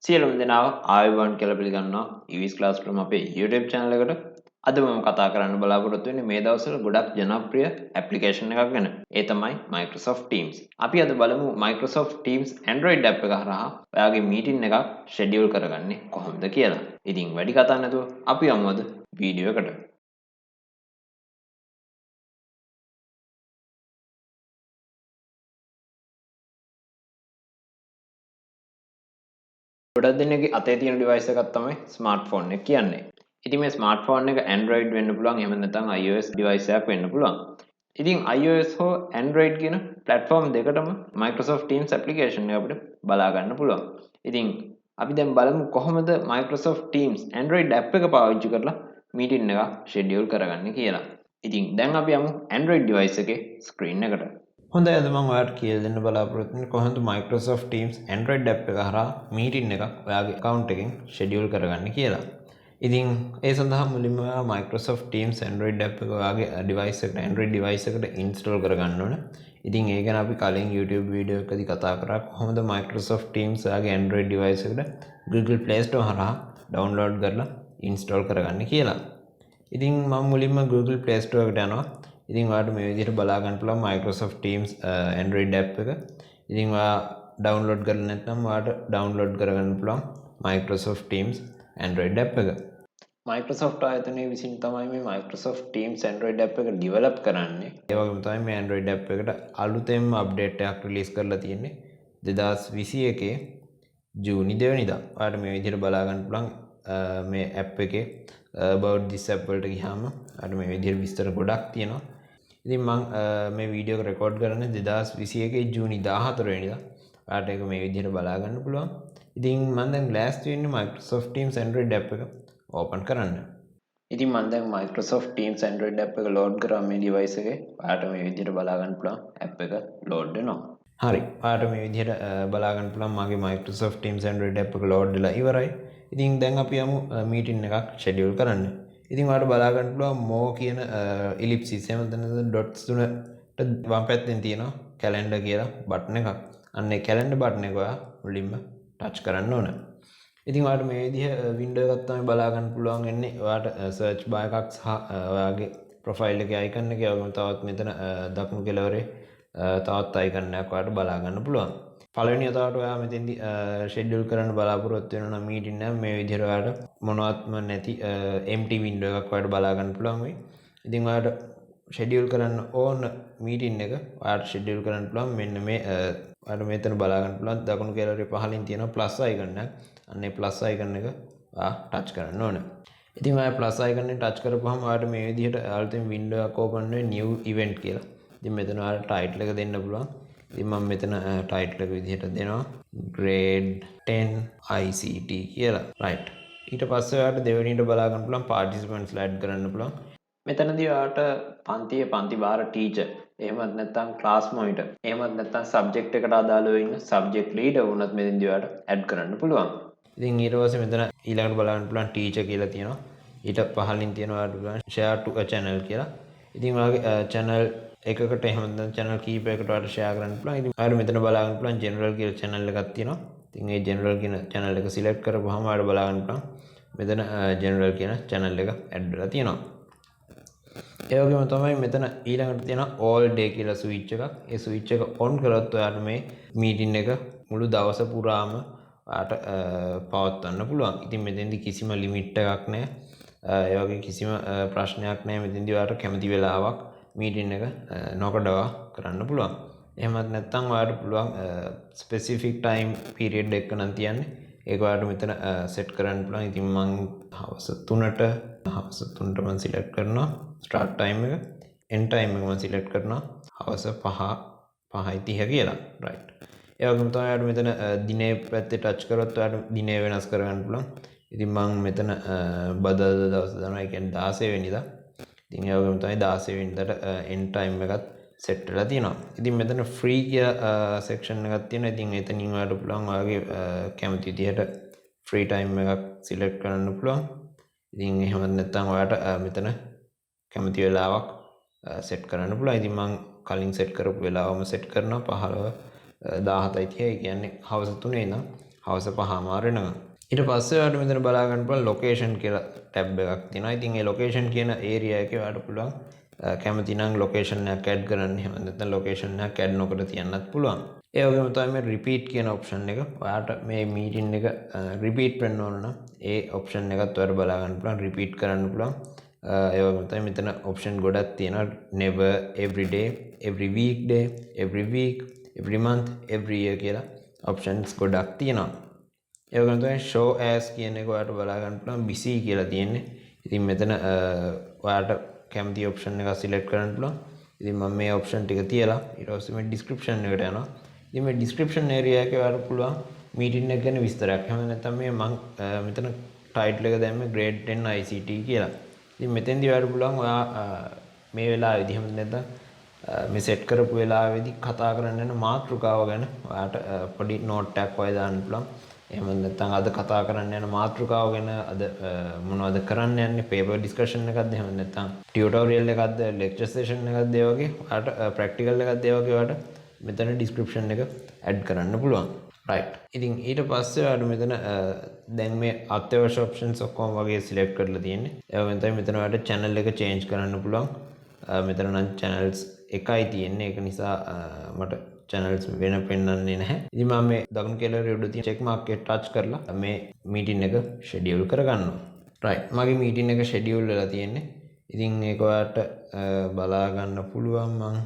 සියලුම දෙනාව ආයුබෝවන් කියලා පිළිගන්නවා EWIS Classroom අපේ YouTube channel එකට. අද මම කතා කරන්න බලාපොරොත්තු වෙන්නේ මේ දවස්වල ගොඩක් ජනප්‍රිය application එකක් ගැන. ඒ තමයි Microsoft Teams. අපි අද බලමු Microsoft Teams Android app එක හරහා ඔයාගේ meeting එකක් schedule කරගන්නේ කොහොමද කියලා. ඉතින් වැඩි කතා නැතුව අපි යමු අද වීඩියෝ එකට. ගොඩක් දෙනෙක්ගේ අතේ තියෙන device එකක් තමයි smartphone එක කියන්නේ. ඉතින් මේ smartphone එක Android වෙන්න පුළුවන් එහෙම නැත්නම් iOS device එකක් වෙන්න පුළුවන්. ඉතින් iOS හෝ Android කියන platform දෙකටම Microsoft Teams application එක අපිට බලා ගන්න පුළුවන්. ඉතින් අපි දැන් බලමු කොහොමද Microsoft Teams Android app එක පාවිච්චි කරලා meeting එක schedule කරගන්නේ කියලා. ඉතින් දැන් අපි යමු Android device එකේ screen එකට. හොඳයි අද මම ඔයාලට කියලා දෙන්න බලාපොරොත්තු වෙන්නේ කොහොමද Microsoft Teams Android app එක හරහා meeting එකක් ඔයාගේ account එකෙන් schedule කරගන්නේ කියලා. ඉතින් ඒ සඳහා මුලින්ම ඔයා Microsoft Teams Android app එක ඔයාගේ device එකට Android device එකට install කරගන්න ඕන. ඉතින් ඒ ගැන අපි කලින් YouTube වීඩියෝ එකකදී කතා කරා කොහොමද Microsoft Teams ඔයාගේ Android device එකට Google Play Store හරහා download කරලා install කරගන්න කියලා. ඉතින් මම මුලින්ම Google Play Store එකට යනවා. ඉතින් ඔයාලට මේ විදිහට බලා ගන්න පුළුවන් Microsoft Teams Android app එක. ඉතින් ඔයා download කරලා නැත්නම් ඔයාලට download කරගන්න පුළුවන් Microsoft Teams Android app එක. Microsoft ආයතනයේ විසින් තමයි මේ Microsoft Teams Android app එක develop කරන්නේ. ඒ වගේම තමයි මේ Android app එකට අලුතෙන්ම update එකක් release කරලා තියෙන්නේ 2021 ජූනි 2 වෙනිදා. ඔයාලට මේ විදිහට බලා ගන්න පුළුවන් මේ app එකේ about this app වලට ගියාම ඔයාලට මේ විදිහට විස්තර ගොඩක් තියෙනවා. ඉතින් මම මේ වීඩියෝ එක රෙකෝඩ් කරන්නේ 2021 ජූනි 14 වෙනිදා. ඔයාලට ඒක මේ විදිහට බලා ගන්න පුළුවන්. ඉතින් මම දැන් ලෑස්ති වෙන්නේ Microsoft Teams Android app එක open කරන්න. ඉතින් මම දැන් Microsoft Teams Android app එක load කරා මේ device එකේ. ඔයාලට මේ විදිහට බලා ගන්න පුළුවන් app එක load වෙනවා. හරි. ඔයාලට මේ විදිහට බලා ගන්න පුළුවන් මගේ Microsoft Teams Android app එක load වෙලා ඉවරයි. ඉතින් දැන් අපි යමු meeting එකක් schedule කරන්න. ඉතින් ඔයාලට බලා ගන්න පුළුවන් more කියන ellipses එහෙම නැත්නම් dots තුනට වම් පැත්තෙන් තියෙනවා calendar කියලා button එකක්. අන්න ඒ calendar button එක ඔයා මුලින්ම touch කරන්න ඕන. ඉතින් ඔයාලට මේ විදිහ window එකක් තමයි බලා ගන්න පුළුවන් වෙන්නේ. ඔයාලට search bar එකක් සහ ඔයාගේ profile එකේ icon එක වගේම තවත් මෙතන දකුණු කෙළවරේ තවත් icon එකක් ඔයාලට බලා ගන්න පුළුවන්. පළවෙනි වතාවට ඔයා මෙතෙන්දි schedule කරන්න බලාපොරොත්තු වෙනවා නම් meeting එක මේ විදිහට ඔයාලට මොනවත්ම නැති empty window එකක් ඔයාලට බලා ගන්න පුළුවන් වෙයි. ඉතින් ඔයාලට schedule කරන්න ඕන meeting එක ඔයාලට schedule කරන්න පුළුවන් මෙන්න මේ ඔයාලට මෙතන බලා ගන්න පුළුවන් දකුණු කෙළවරේ පහළින් තියෙන plus icon එක. අන්න ඒ plus icon එක ඔයා touch කරන්න ඕන. ඉතින් ඔයා plus icon එක touch කරපුවාම ඔයාලට මේ විදිහට අලුතෙන් window එකක් open වෙන්නේ new event කියලා. ඉතින් මෙතන ඔයාලට title එක දෙන්න පුළුවන්. ඉතින් මම මෙතන title එක විදිහට දෙනවා grade 10 ICT කියලා. right. ඊට පස්සේ ඔයාලට දෙවෙනියට බලා ගන්න පුළුවන් participants add කරන්න පුළුවන්. මෙතනදී ඔයාලට පන්තියේ පන්ති භාර teacher එහෙමත් නැත්නම් class monitor එහෙමත් නැත්නම් subject එකට අදාළව ඉන්න subject leader වුණත් මෙතනදී ඔයාලට add කරන්න පුළුවන්. ඉතින් ඊට පස්සේ මෙතන ඊළඟට බලා ගන්න පුළුවන් teacher කියලා තියෙනවා. ඊට පහළින් තියෙනවා ඔයාලට පුළුවන් share to a channel කියලා. ඉතින් ඔයාගේ channel එකකට එහෙම නැත්නම් channel කීපයකට ඔයාලට share කරන්න පුළුවන්. ඉතින් ඔයාලට මෙතන බලා ගන්න පුළුවන් general කියලා channel එකක් තියෙනවා. ඉතින් මේ general කියන channel එක select කරපුවාම ඔයාලට බලා ගන්න පුළුවන් මෙතන general කියන channel එක add වෙලා තියෙනවා. ඒ වගේම තමයි මෙතන ඊළඟට තියෙන all day කියලා switch එකක්. ඒ switch එක on කරොත් ඔයාලට මේ meeting එක මුළු දවස පුරාම ඔයාලට පවත්වන්න පුළුවන්. ඉතින් මෙතෙන්දි කිසිම limit එකක් නැහැ. ඒ වගේ කිසිම ප්‍රශ්නයක් නැහැ. මෙතෙන්දි ඔයාලට කැමති වෙලාවක් meeting එක නොකඩවා කරන්න පුළුවන්. එහෙමත් නැත්නම් ඔයාලට පුළුවන් specific time period එක නම් තියන්නේ. ඒක ඔයාලට මෙතන set කරන්න පුළුවන්. ඉතින් මම හවස 3ට මම select කරනවා start time එක. end time එක මම select කරනවා හවස 5:30 කියලා. right. ඒ වගේම තමයි ඔයාලට මෙතන දිනේ පැත්තේ touch කරොත් ඔයාලට දිනේ වෙනස් කරගන්න පුළුවන්. ඉතින් මම මෙතන බදාදා දවස් දානවා. ඒ කියන්නේ 16 වෙනිදා. ඉතින් ඒ වගේම තමයි 16 වෙනිදාට end time එකත් set වෙලා තියෙනවා. ඉතින් මෙතන free කියලා section එකක් තියෙනවා. ඉතින් එතනින් ඔයාලට පුළුවන් ඔයාගේ කැමති විදිහට free time එකක් select කරන්න පුළුවන්. ඉතින් එහෙම නැත්නම් ඔයාලට මෙතන කැමති වෙලාවක් set කරන්න පුළුවන්. ඉතින් මම කලින් set කරපු වෙලාවම set කරනවා 15 17:30. ඒ කියන්නේ හවස 3 ඉඳන් හවස 5:00 වෙනකම්. ඊට පස්සේ ඔයාලට මෙතන බලා ගන්න පුළුවන් ලොකේෂන් කියලා ටැබ් එකක් තියෙනවා. ඉතින් මේ ලොකේෂන් කියන ඒරියා එකේ ඔයාලට පුළුවන් කැමති නම් ලොකේෂන් එකක් ඇඩ් කරන්න. එහෙම නැත්නම් ලොකේෂන් එකක් ඇඩ් නොකර තියන්නත් පුළුවන්. ඒ වගේම තමයි මේ රිපීට් කියන ඔප්ෂන් එක. ඔයාලට මේ මීටින් එක රිපීට් වෙන්න ඕන නම් ඒ ඔප්ෂන් එකත් ඔයාලට බලා ගන්න පුළුවන්. රිපීට් කරන්න පුළුවන්. ඒ වගේම තමයි මෙතන ඔප්ෂන් ගොඩක් තියෙනවා. never, every day, every weekday, every week, every month, every year කියලා ඔප්ෂන්ස් ගොඩක් තියෙනවා. ඒ වගේම තමයි show as කියන එක ඔයාලට බලා ගන්න පුළුවන්. busy කියලා තියෙන්නේ. ඉතින් මෙතන ඔයාලට කැමති ඔප්ෂන් එකක් සිලෙක්ට් කරන්න පුළුවන්. ඉතින් මම මේ ඔප්ෂන් ටික තියලා ඊට පස්සේ මේ description එකට යනවා. ඉතින් මේ description area එකේ ඔයාලට පුළුවන් meeting එක ගැන විස්තරයක්. එහෙම නැත්නම් මේ මම මෙතන title එක දැම්මේ grade 10 ICT කියලා. ඉතින් මෙතෙන්දී ඔයාලට පුළුවන් ඔයා මේ වෙලාවේදී එහෙම නැත්නම් මේ සෙට් කරපු වෙලාවේදී කතා කරන්න යන මාතෘකාව ගැන ඔයාලට පොඩි නෝට් එකක් ඔය දාන්න පුළුවන්. එහෙම නැත්නම් අද කතා කරන්න යන මාතෘකාව ගැන අද මොනවද කරන්න යන්නේ පේපර් ඩිස්කෂන් එකක්ද එහෙම නැත්නම් ටියුටෝරියල් එකක්ද ලෙක්චර් සෙෂන් එකක්ද ඒ වගේ ඔයාලට ප්‍රැක්ටිකල් එකක්ද ඒ වගේ ඔයාලට මෙතන ඩිස්ක්‍රිප්ෂන් එක ඇඩ් කරන්න පුළුවන්. රයිට්. ඉතින් ඊට පස්සේ ඔයාලට මෙතන දැන් මේ අත්‍යවශ්‍ය ඔප්ෂන්ස් ඔක්කොම වගේ සිලෙක්ට් කරලා තියෙන්නේ. ඒ වගේම තමයි මෙතන ඔයාලට channel එක change කරන්න පුළුවන්. මෙතන නම් channels එකයි තියෙන්නේ. ඒක නිසා මට channels වෙන පෙන්වන්නේ නැහැ. ඉතින් මම මේ දකුණු කෙළවරේ උඩ තියෙන check mark එක touch කරලා මේ meeting එක schedule කරගන්නවා. right. මගේ meeting එක schedule වෙලා තියෙන්නේ. ඉතින් ඒක ඔයාලට බලා ගන්න පුළුවන්. මම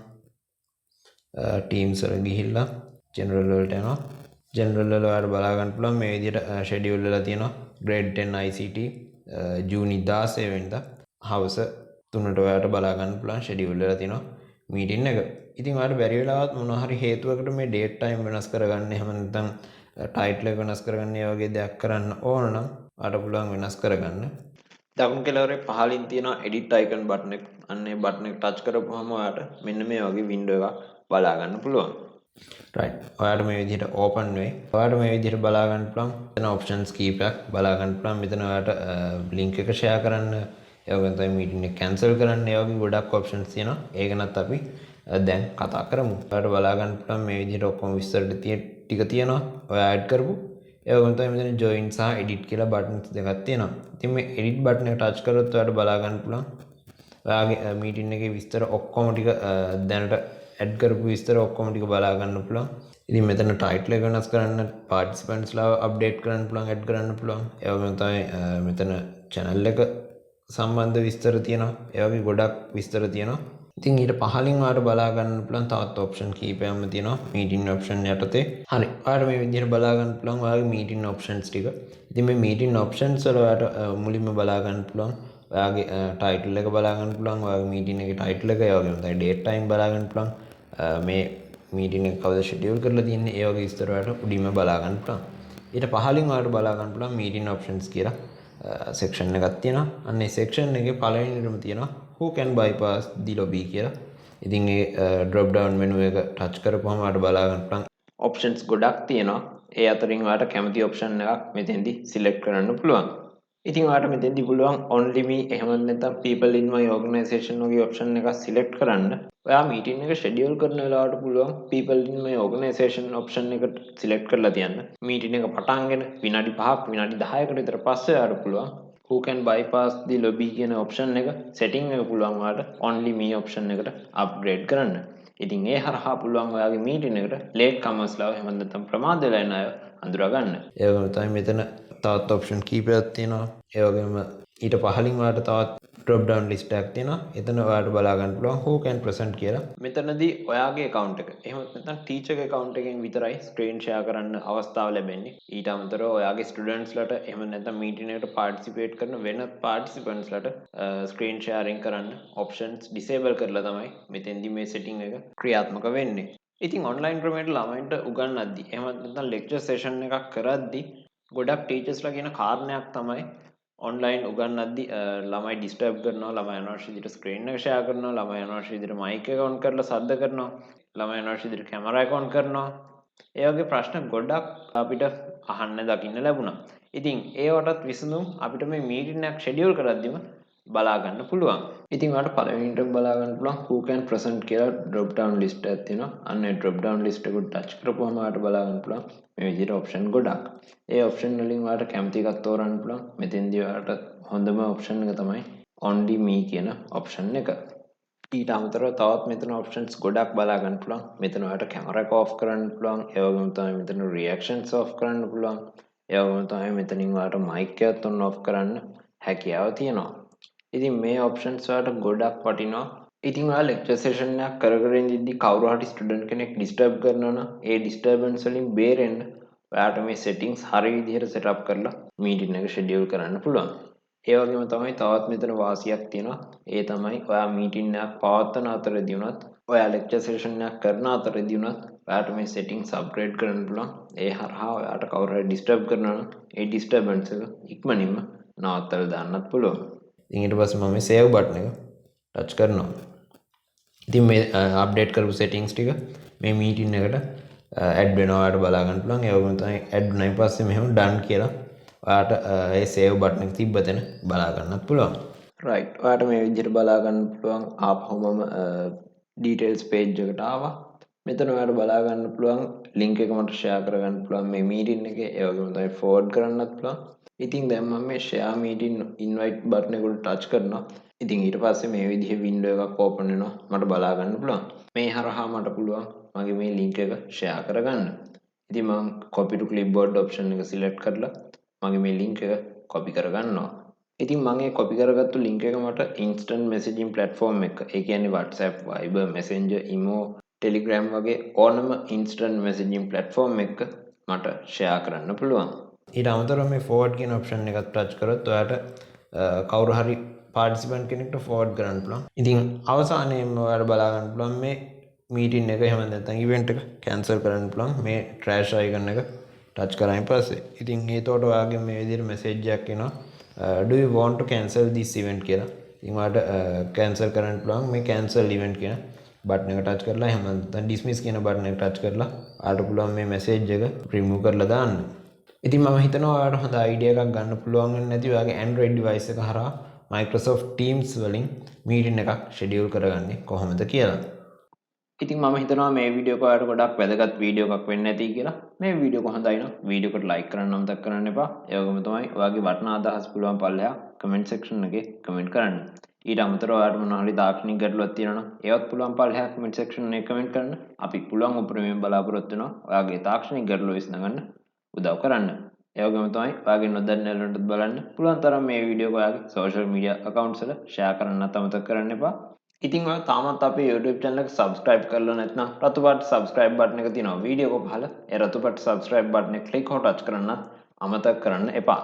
Teams වල ගිහිල්ලා general වලට යනවා. general වල ඔයාලට බලා ගන්න පුළුවන් මේ විදිහට schedule වෙලා තියෙනවා. grade 10 ICT ජූනි 16 වෙනිදා හවස 3ට ඔයාලට බලා ගන්න පුළුවන් schedule වෙලා තියෙනවා meeting එක. ඉතින් ඔයාලට බැරි වෙලාවත් මොනවා හරි හේතුවකට මේ date time වෙනස් කරගන්න එහෙම නැත්නම් title එක වෙනස් කරගන්න ඒ වගේ දෙයක් කරන්න ඕන නම් ඔයාලට පුළුවන් වෙනස් කරගන්න. දකුණු කෙළවරේ පහළින් තියෙන edit icon button එක. අන්න ඒ button එක touch කරපුවම ඔයාලට මෙන්න මේ වගේ window එකක් බලා ගන්න පුළුවන්. right. ඔයාලට මේ විදිහට open වෙයි. ඔයාලට මේ විදිහට බලා ගන්න පුළුවන්. එතන options කීපයක් බලා ගන්න පුළුවන්. මෙතන ඔයාලට link එක share කරන්න, ඒ වගේම තමයි meeting එක cancel කරන්න, ඒ වගේ ගොඩක් options තියෙනවා. ඒක නැත් අපි දැන් කතා කරමු. ඔයාලට බලා ගන්න පුළුවන් මේ විදිහට ඔක්කොම විස්තර ටික තියෙනවා. ඔයා add කරපු. ඒ වගේම තමයි මෙතන join සහ edit කියලා buttons දෙකක් තියෙනවා. ඉතින් මේ edit button එක touch කරොත් ඔයාලට බලා ගන්න පුළුවන්. ඔයාගේ meeting එකේ විස්තර ඔක්කොම ටික දැනට add කරපු විස්තර ඔක්කොම ටික බලා ගන්න පුළුවන්. ඉතින් මෙතන title එක වෙනස් කරන්න, participants ලා update කරන්න පුළුවන්, add කරන්න පුළුවන්. ඒ වගේම තමයි මෙතන channel එක සම්බන්ධ විස්තර තියෙනවා. ඒ වගේ ගොඩක් විස්තර තියෙනවා. ඉතින් ඊට පහලින් ඔයාලට බලා ගන්න පුළුවන් තවත් option කීපයක්ම තියෙනවා meeting option යටතේ. හරි. ඔයාලට මේ විදිහට බලා ගන්න පුළුවන් ඔයාගේ meeting options ටික. ඉතින් මේ meeting options වල ඔයාලට මුලින්ම බලා ගන්න පුළුවන් ඔයාගේ title එක බලා ගන්න පුළුවන්. ඔයාගේ meeting එකේ title එක, ඒ වගේම තමයි date time බලා ගන්න පුළුවන්. මේ meeting එක කවුද schedule කරලා තියෙන්නේ, ඒ වගේ විස්තර ඔයාලට උඩින්ම බලා ගන්න පුළුවන්. ඊට පහලින් ඔයාලට බලා ගන්න පුළුවන් meeting options කියලා section එකක් තියෙනවා. අන්න ඒ section එකේ පළවෙනිදම තියෙනවා who can bypass the lobby කියලා. ඉතින් ඒ drop down menu එක touch කරපුවම ඔයාලට බලා ගන්න පුළුවන් options ගොඩක් තියෙනවා. ඒ අතරින් ඔයාලට කැමති option එකක් මෙතෙන්දී select කරන්න පුළුවන්. ඉතින් ඔයාලට මෙතෙන්දී පුළුවන් only me එහෙම නැත්නම් people in my organization වගේ option එකක් select කරන්න. ඔයා meeting එක schedule කරන වෙලාවට පුළුවන් people in my organization option එකට select කරලා තියන්න. meeting එක පටන්ගෙන විනාඩි 5ක් විනාඩි 10කට විතර පස්සේ ඔයාලට පුළුවන් who can bypass the lobby කියන option එක setting එක පුළුවන් ඔයාලට only me option එකට upgrade කරන්න. ඉතින් ඒ හරහා පුළුවන් ඔයාගේ meeting එකට late comers ලා එහෙම නැත්නම් ප්‍රමාද වෙලා යන අය අඳුරා ගන්න. ඒ වගේම තමයි මෙතන තවත් option කීපයක් තියෙනවා. ඒ වගේම ඊට පහලින් ඔයාලට තවත් drop down list එකක් තියෙනවා. එතන ඔයාලට බලා ගන්න පුළුවන් who can present කියලා. මෙතනදී ඔයාගේ account එක එහෙම නැත්නම් teacher ගේ account එකෙන් විතරයි screen share කරන්න අවස්ථාව ලැබෙන්නේ. ඊට අමතරව ඔයාගේ students ලට එහෙම නැත්නම් meeting එකට participate කරන වෙන participants ලට screen sharing කරන්න options disable කරලා තමයි මෙතෙන්දී මේ setting එක ක්‍රියාත්මක වෙන්නේ. ඉතින් online ක්‍රමයට ළමයින්ට උගන්වද්දි එහෙම නැත්නම් lecture session එකක් කරද්දි ගොඩක් teachers ලා කියන කාරණයක් තමයි online උගන්වද්දි ළමයි disturb කරනවා, ළමයි අනවශ්‍ය විදිහට screen එක share කරනවා, ළමයි අනවශ්‍ය විදිහට mic එක on කරලා ශබ්ද කරනවා, ළමයි අනවශ්‍ය විදිහට camera එක on කරනවා. ඒ වගේ ප්‍රශ්න ගොඩක් අපිට අහන්න දකින්න ලැබුණා. ඉතින් ඒවටත් විසඳුම් අපිට මේ meeting එකක් schedule කරද්දිම බලා ගන්න පුළුවන්. ඉතින් ඔයාලට පළවෙනිට බලා ගන්න පුළුවන් who can present කියලා drop down list එකක් තියෙනවා. අන්න ඒ drop down list එක ටච් කරපුවම ඔයාලට බලා ගන්න පුළුවන් මේ විදිහට option ගොඩක්. ඒ option වලින් ඔයාලට කැමති එකක් තෝරන්න පුළුවන්. මෙතෙන්දී ඔයාලට හොඳම option එක තමයි only me කියන option එක. ඊට අමතරව තවත් මෙතන options ගොඩක් බලා ගන්න පුළුවන්. මෙතන ඔයාලට camera එක off කරන්න පුළුවන්. ඒ වගේම තමයි මෙතන reactions off කරන්න පුළුවන්. ඒ වගේම තමයි මෙතනින් ඔයාලට mic එකත් on off කරන්න හැකියාව තියෙනවා. ඉතින් මේ options වලට ගොඩක් වටිනවා. ඉතින් ඔයාලා lecture session එකක් කර ඉඳිද්දි කවුරු හරි student කෙනෙක් disturb කරනවා නම් ඒ disturbance වලින් බේරෙන්න ඔයාලට මේ settings හරි විදිහට setup කරලා meeting එක schedule කරන්න පුළුවන්. ඒ වගේම තමයි තවත් මෙතන වාසියක් තියෙනවා. ඒ තමයි ඔයා meeting එකක් පවත්වන අතරදී උනත් ඔයා lecture session එකක් කරන අතරදී උනත් ඔයාලට මේ settings upgrade කරන්න පුළුවන්. ඒ හරහා ඔයාලට කවුරු හරි disturb කරනවා නම් ඒ disturbance එක ඉක්මනින්ම නවත්තලා දාන්නත් පුළුවන්. ඉතින් ඊට පස්සේ මම මේ save button එක touch කරනවා. ඉතින් මේ අප්ඩේට් කරපු settings ටික මේ meeting එකට add වෙනවා ඔයාලට බලා ගන්න පුළුවන්. ඒ වගේම තමයි add වුණායින් පස්සේ මෙහෙම done කියලා ඔයාලට ඒ save button එක තිබ්බ තැන බලා ගන්නත් පුළුවන්. right. ඔයාලට මේ විදිහට බලා ගන්න පුළුවන්. ආපහුම details page එකට ආවා. මෙතන ඔයාලට බලා ගන්න පුළුවන් link එක මට share කරගන්න පුළුවන් මේ meeting එකේ. ඒ වගේම තමයි forward කරන්නත් පුළුවන්. ඉතින් දැන් මම මේ share meeting invite button එකට touch කරනවා. ඉතින් ඊට පස්සේ මේ විදිහේ window එකක් open වෙනවා. මට බලා ගන්න පුළුවන්. මේ හරහා මට පුළුවන් මගේ මේ link එක share කරගන්න. ඉතින් මම copy to clipboard option එක select කරලා මගේ මේ link එක copy කරගන්නවා. ඉතින් මම මේ copy කරගත්තු link එක මට instant messaging platform එක, ඒ කියන්නේ WhatsApp, Viber, Messenger, Imo, Telegram වගේ ඕනම instant messaging platform එක මට share කරන්න පුළුවන්. ඊට අමතරව මේ forward කියන option එකත් touch කරොත් ඔයාලට කවුරු හරි participant කෙනෙක්ට forward කරන්න පුළුවන්. ඉතින් අවසානයේම ඔයාලට බලා ගන්න පුළුවන් මේ meeting එක එහෙම නැත්නම් event එක cancel කරන්න පුළුවන් මේ trash icon එක touch කරායින් පස්සේ. ඉතින් ඒතකොට ඔයාගේ මේ විදිහට message එකක් එනවා do you want to cancel this event කියලා. ඉතින් ඔයාලට cancel කරන්න පුළුවන් මේ cancel event කියන බටන් එක touch කරලා එහෙම නැත්නම් dismiss කියන බටන් එක touch කරලා ඔයාලට පුළුවන් මේ message එක remove කරලා දාන්න. ඉතින් මම හිතනවා ඔයාලට හොඳ idea එකක් ගන්න පුළුවන් වෙන්නේ නැති ඔයාගේ Android device එක හරහා Microsoft Teams වලින් meeting එකක් schedule කරගන්නේ කොහොමද කියලා. ඉතින් මම හිතනවා මේ වීඩියෝ එක ඔයාලට ගොඩක් වැදගත් වීඩියෝ එකක් වෙන්න ඇති කියලා. මේ වීඩියෝ එක හොඳයි නම් වීඩියෝ එකට like කරන්න අමතක කරන්න එපා. ඒ වගේම තමයි ඔයාගේ වටිනා අදහස් පුළුවන් පල්ලෙහා comment section එකේ comment කරන්න. ඊට අමතරව ඔයාලට මොනවා හරි තාක්ෂණික ගැටලුවක් තියෙනවා නම් ඒවත් පුළුවන් පල්ලෙහා comment section එකේ comment කරන්න. අපි පුළුවන් උපරිමයෙන් බලාපොරොත්තු වෙනවා ඔයාගේ තාක්ෂණික ගැටලුව විසඳගන්න උදව් කරන්න. ඒ වගේම තමයි ඔයාගේ නොදන්න ඇලුම්ටත් බලන්න පුළුවන් තරම් මේ වීඩියෝ එක ඔයාගේ social media accounts වල share කරන්නත් අමතක කරන්න එපා. ඉතින් ඔයා තාමත් අපේ YouTube channel එක subscribe කරලා නැත්නම් රතු පාට subscribe button එක තියෙනවා වීඩියෝ එක පහළ. ඒ රතු පාට subscribe button එක click හො touch කරන්න අමතක කරන්න එපා.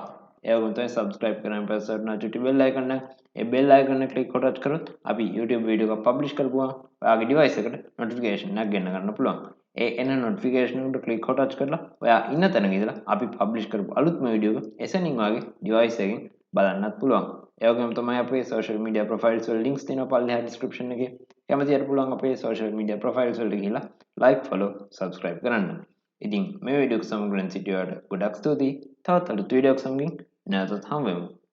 ඒ වගේම තමයි subscribe කරන් පස්සේ notification bell icon එක ඒ bell icon එක click හො touch කරොත් අපි YouTube වීඩියෝ එකක් publish කරපුවා ඔයාගේ device එකට notification එකක් ගෙන්න ගන්න පුළුවන්. ඒ එන notification එකට click හො touch කරලා ඔයා ඉන්න තැනක ඉඳලා අපි publish කරපු අලුත්ම වීඩියෝ එක එසැනින් ඔයාගේ device එකෙන් බලන්නත් පුළුවන්. ඒ වගේම තමයි අපේ social media profiles වල links තියෙනවා පල්ලෙහා description එකේ. කැමති අයට පුළුවන් අපේ social media profiles වලට ගිහිල්ලා like, follow, subscribe කරන්න. ඉතින් මේ වීඩියෝ එක සමගින් සිටියාට ගොඩක් ස්තුතියි. තවත් අලුත් වීඩියෝ එකක් සමගින් නැවතත් හමු වෙමු.